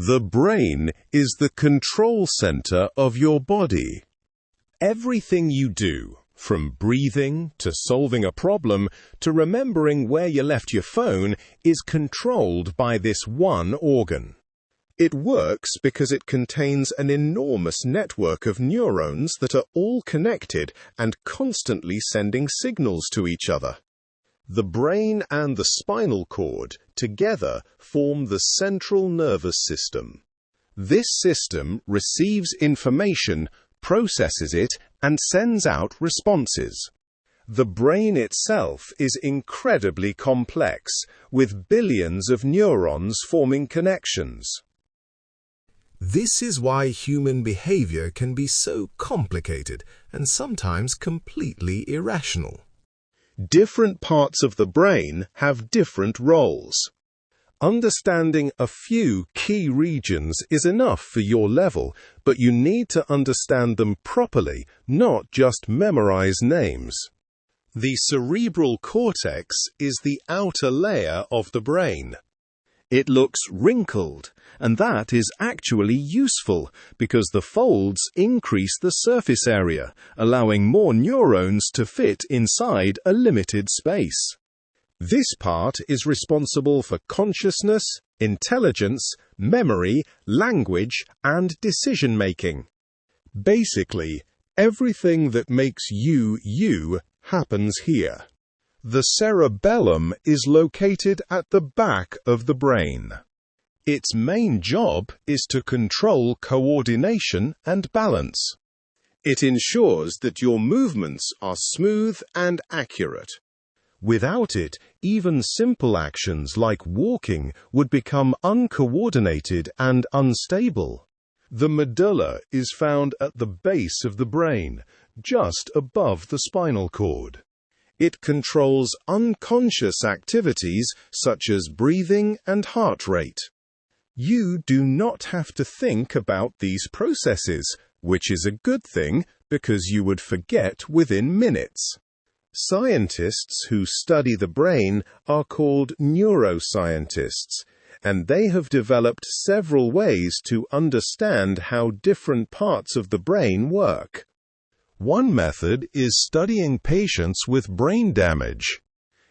The brain is the control center of your body. Everything you do, from breathing to solving a problem to remembering where you left your phone, is controlled by this one organ. It works because it contains an enormous network of neurons that are all connected and constantly sending signals to each other. The brain and the spinal cord together form the central nervous system. This system receives information, processes it, and sends out responses. The brain itself is incredibly complex, with billions of neurons forming connections. This is why human behavior can be so complicated and sometimes completely irrational. Different parts of the brain have different roles. Understanding a few key regions is enough for your level, but you need to understand them properly, not just memorize names. The cerebral cortex is the outer layer of the brain. It looks wrinkled, and that is actually useful because the folds increase the surface area, allowing more neurons to fit inside a limited space. This part is responsible for consciousness, intelligence, memory, language, and decision-making. Basically, everything that makes you you happens here. The cerebellum is located at the back of the brain. Its main job is to control coordination and balance. It ensures that your movements are smooth and accurate. Without it, even simple actions like walking would become uncoordinated and unstable. The medulla is found at the base of the brain, just above the spinal cord. It controls unconscious activities such as breathing and heart rate. You do not have to think about these processes, which is a good thing because you would forget within minutes. Scientists who study the brain are called neuroscientists, and they have developed several ways to understand how different parts of the brain work. One method is studying patients with brain damage.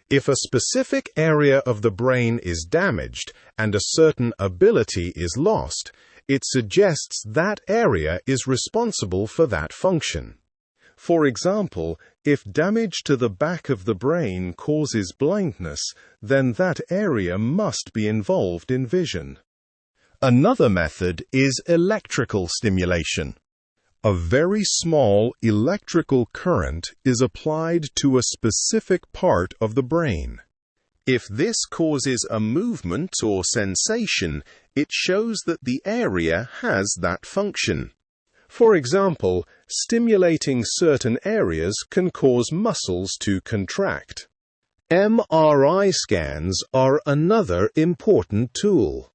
If a specific area of the brain is damaged and a certain ability is lost, it suggests that area is responsible for that function. For example, if damage to the back of the brain causes blindness, then that area must be involved in vision. Another method is electrical stimulation. A very small electrical current is applied to a specific part of the brain. If this causes a movement or sensation, it shows that the area has that function. For example, stimulating certain areas can cause muscles to contract. MRI scans are another important tool.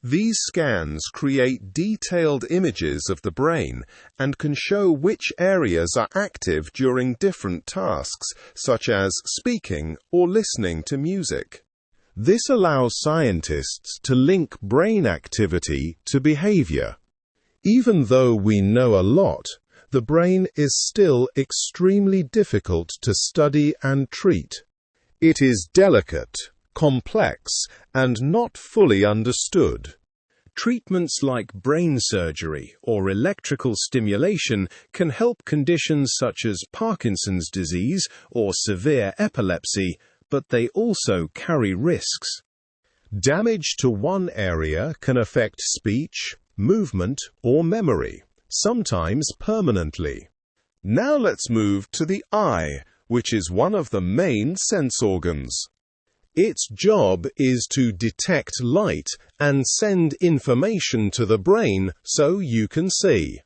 These scans create detailed images of the brain and can show which areas are active during different tasks, such as speaking or listening to music. This allows scientists to link brain activity to behavior. Even though we know a lot, the brain is still extremely difficult to study and treat. It is delicate, complex, and not fully understood. Treatments like brain surgery or electrical stimulation can help conditions such as Parkinson's disease or severe epilepsy, but they also carry risks. Damage to one area can affect speech, movement, or memory, sometimes permanently. Now let's move to the eye, which is one of the main sense organs. Its job is to detect light and send information to the brain so you can see.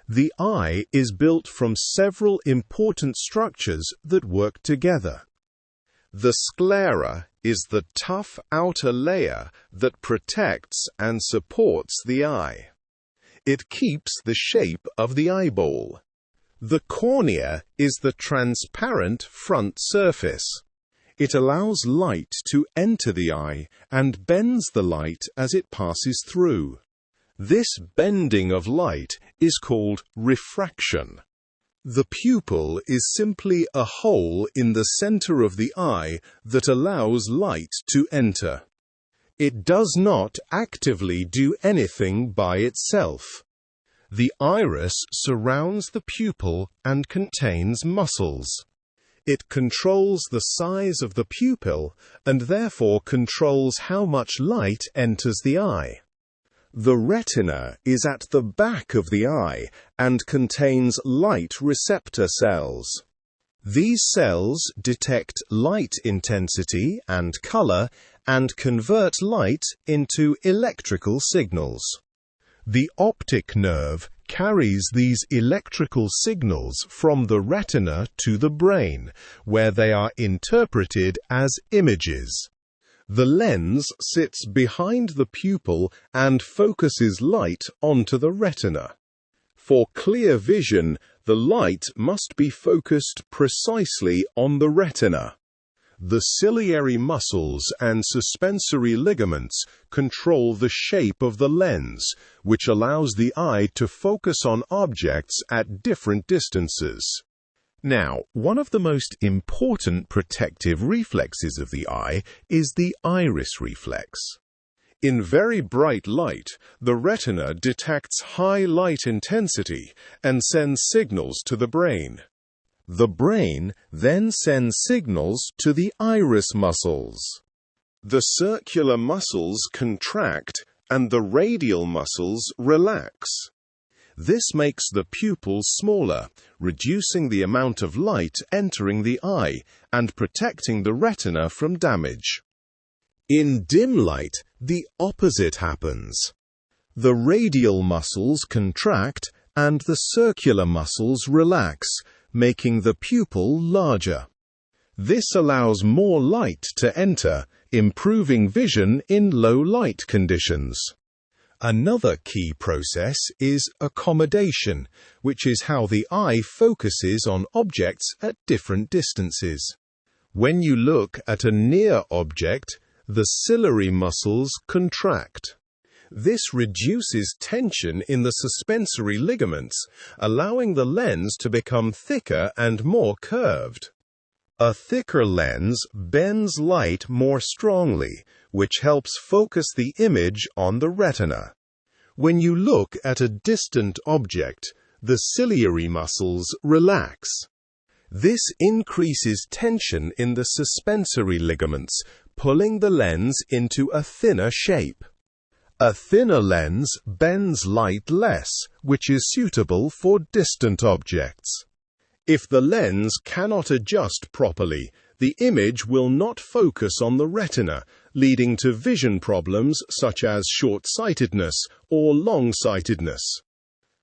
The eye is built from several important structures that work together. The sclera is the tough outer layer that protects and supports the eye. It keeps the shape of the eyeball. The cornea is the transparent front surface. It allows light to enter the eye and bends the light as it passes through. This bending of light is called refraction. The pupil is simply a hole in the center of the eye that allows light to enter. It does not actively do anything by itself. The iris surrounds the pupil and contains muscles. It controls the size of the pupil and therefore controls how much light enters the eye. The retina is at the back of the eye and contains light receptor cells. These cells detect light intensity and color and convert light into electrical signals. The optic nerve carries these electrical signals from the retina to the brain, where they are interpreted as images. The lens sits behind the pupil and focuses light onto the retina. For clear vision, the light must be focused precisely on the retina. The ciliary muscles and suspensory ligaments control the shape of the lens, which allows the eye to focus on objects at different distances. Now, one of the most important protective reflexes of the eye is the iris reflex. In very bright light, the retina detects high light intensity and sends signals to the brain. The brain then sends signals to the iris muscles. The circular muscles contract and the radial muscles relax. This makes the pupil smaller, reducing the amount of light entering the eye and protecting the retina from damage. In dim light, the opposite happens. The radial muscles contract and the circular muscles relax, making the pupil larger. This allows more light to enter, improving vision in low light conditions. Another key process is accommodation, which is how the eye focuses on objects at different distances. When you look at a near object, the ciliary muscles contract. This reduces tension in the suspensory ligaments, allowing the lens to become thicker and more curved. A thicker lens bends light more strongly, which helps focus the image on the retina. When you look at a distant object, the ciliary muscles relax. This increases tension in the suspensory ligaments, pulling the lens into a thinner shape. A thinner lens bends light less, which is suitable for distant objects. If the lens cannot adjust properly, the image will not focus on the retina, leading to vision problems such as short-sightedness or long-sightedness.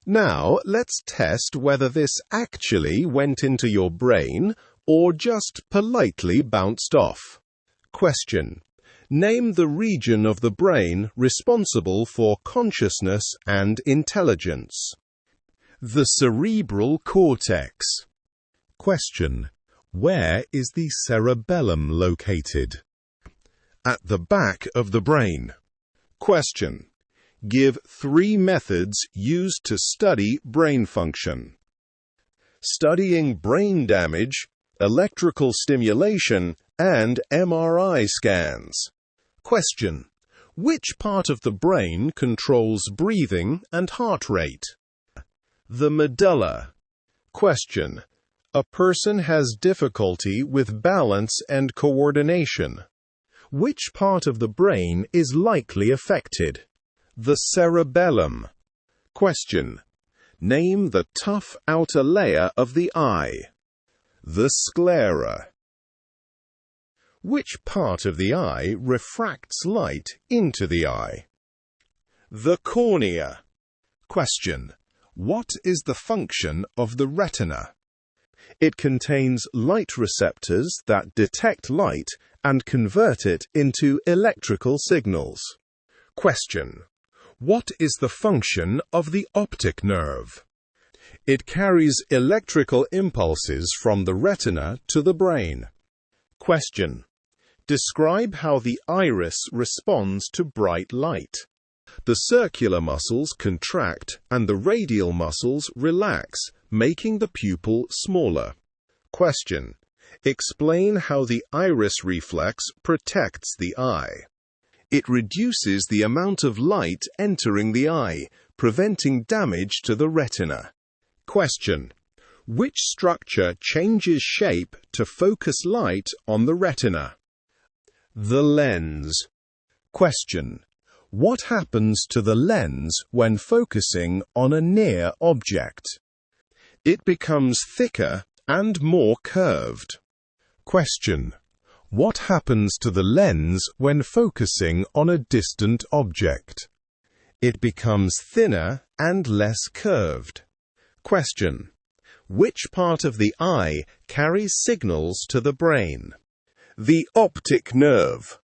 Now, let's test whether this actually went into your brain or just politely bounced off. Question: name the region of the brain responsible for consciousness and intelligence. The cerebral cortex. Question: where is the cerebellum located? At the back of the brain. Question: give 3 methods used to study brain function. Studying brain damage, electrical stimulation, and MRI scans. Question: which part of the brain controls breathing and heart rate? The medulla. Question: a person has difficulty with balance and coordination. Which part of the brain is likely affected? The cerebellum. Question: name the tough outer layer of the eye. The sclera. Which part of the eye refracts light into the eye? The cornea. Question: what is the function of the retina? It contains light receptors that detect light and convert it into electrical signals. Question: what is the function of the optic nerve? It carries electrical impulses from the retina to the brain. Question: describe how the iris responds to bright light. The circular muscles contract and the radial muscles relax, making the pupil smaller. Question: explain how the iris reflex protects the eye. It reduces the amount of light entering the eye, preventing damage to the retina. Question: which structure changes shape to focus light on the retina? The lens. Question: what happens to the lens when focusing on a near object? It becomes thicker and more curved. Question: what happens to the lens when focusing on a distant object? It becomes thinner and less curved. Question: which part of the eye carries signals to the brain? The optic nerve.